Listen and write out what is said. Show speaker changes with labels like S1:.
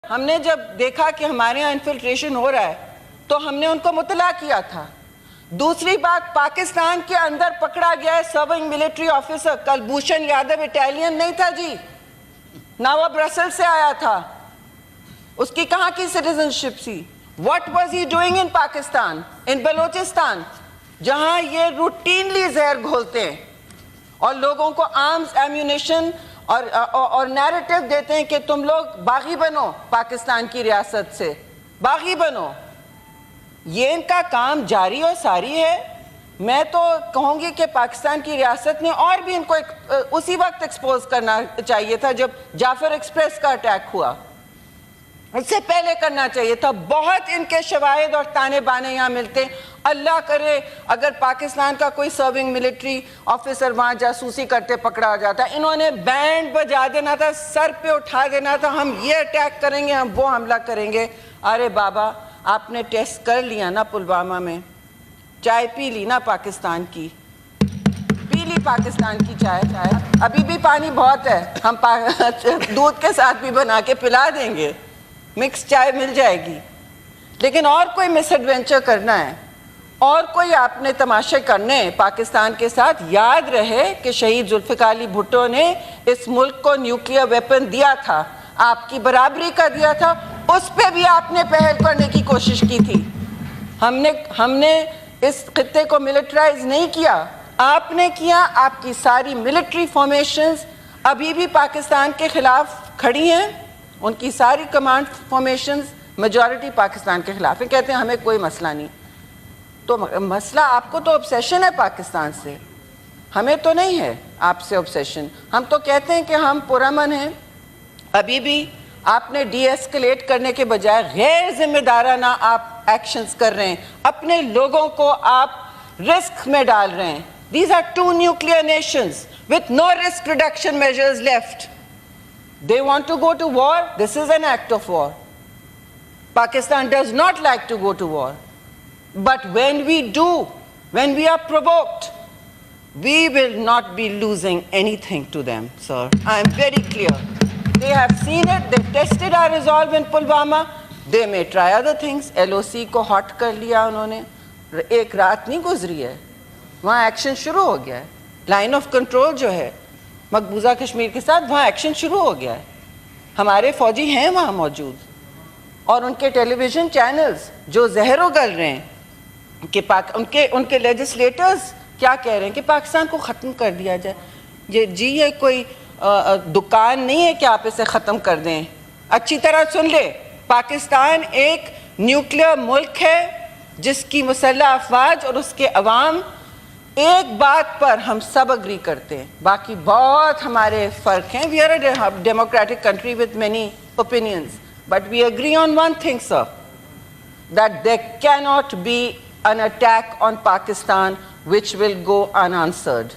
S1: ہم نے جب دیکھا کہ ہمارے یہاں انفلٹریشن ہو رہا ہے تو ہم نے ان کو مطلع کیا تھا. دوسری بات, پاکستان کے اندر پکڑا گیا ہے serving military officer. Kulbhushan Yadav Italian نہیں تھا جی, نہ وہ برسل سے آیا تھا. اس کی کہاں کی سٹیزن شپ تھی؟ What was he doing in Pakistan, in Balochistan, جہاں یہ روٹینلی زہر گھولتے ہیں اور لوگوں کو آرمز, ایمیونیشن اور نیریٹو دیتے ہیں کہ تم لوگ باغی بنو, پاکستان کی ریاست سے باغی بنو. یہ ان کا کام جاری اور ساری ہے. میں تو کہوں گی کہ پاکستان کی ریاست نے اور بھی ان کو اسی وقت ایکسپوز کرنا چاہیے تھا جب جعفر ایکسپریس کا اٹیک ہوا, اس سے پہلے کرنا چاہیے تھا. بہت ان کے شواہد اور تانے بانے یہاں ملتے. اللہ کرے اگر پاکستان کا کوئی سرونگ ملٹری آفیسر وہاں جاسوسی کرتے پکڑا جاتا, انہوں نے بینڈ بجا دینا تھا, سر پہ اٹھا دینا تھا, ہم یہ اٹیک کریں گے, ہم وہ حملہ کریں گے. ارے بابا, آپ نے ٹیسٹ کر لیا نا پلوامہ میں, چائے پی لی نا پاکستان کی, پی لی پاکستان کی چائے. ابھی بھی پانی بہت ہے, ہم دودھ کے ساتھ بھی بنا کے پلا دیں گے, مکس چائے مل جائے گی. لیکن اور کوئی مس ایڈونچر کرنا ہے, اور کوئی آپ نے تماشے کرنے پاکستان کے ساتھ, یاد رہے کہ شہید ذوالفقار علی بھٹو نے اس ملک کو نیوکلیئر ویپن دیا تھا, آپ کی برابری کا دیا تھا, اس پہ بھی آپ نے پہل کرنے کی کوشش کی تھی. ہم نے اس خطے کو ملٹرائز نہیں کیا, آپ نے کیا. آپ کی ساری ملٹری فارمیشنز ابھی بھی پاکستان کے خلاف کھڑی ہیں, ان کی ساری کمانڈ فارمیشنز میجورٹی پاکستان کے خلاف ہیں. کہتے ہیں ہمیں کوئی مسئلہ نہیں. تو مسئلہ آپ کو تو obsession ہے پاکستان سے, ہمیں تو نہیں ہے آپ سے obsession. ہم تو کہتے ہیں کہ ہم پرامن ہیں. ابھی بھی آپ نے ڈی ایسکلیٹ کرنے کے بجائے غیر ذمہ دارانہ آپ ایکشنز کر رہے ہیں, اپنے لوگوں کو آپ رسک میں ڈال رہے ہیں. These are two nuclear nations with no risk reduction measures left. They want to go to war. This is an act of war. Pakistan does not like to go to war. But when we do, when we are provoked, we will not be losing anything to them, sir. I am very clear. They have seen it. They've tested our resolve in Pulwama. They may try other things. LOC کو hot کر لیا انہوں نے. ایک رات نہیں گزری ہے, وہاں ایکشن شروع ہو گیا ہے. لائن آف کنٹرول جو ہے مقبوضہ کشمیر کے ساتھ, وہاں ایکشن شروع ہو گیا ہے. ہمارے فوجی ہیں وہاں موجود, اور ان کے ٹیلی ویژن چینلز جو زہر اگل رہے ہیں کہ ان کے لیجسلیٹرز کیا کہہ رہے ہیں کہ پاکستان کو ختم کر دیا جائے. جی یہ کوئی دکان نہیں ہے کہ آپ اسے ختم کر دیں. اچھی طرح سن لے, پاکستان ایک نیوکلیئر ملک ہے جس کی مسلح افواج اور اس کے عوام, ایک بات پر ہم سب اگری کرتے ہیں, باقی بہت ہمارے فرق ہیں. We are a democratic country with many opinions, but we agree on one thing, sir, that there cannot be an attack on Pakistan which will go unanswered.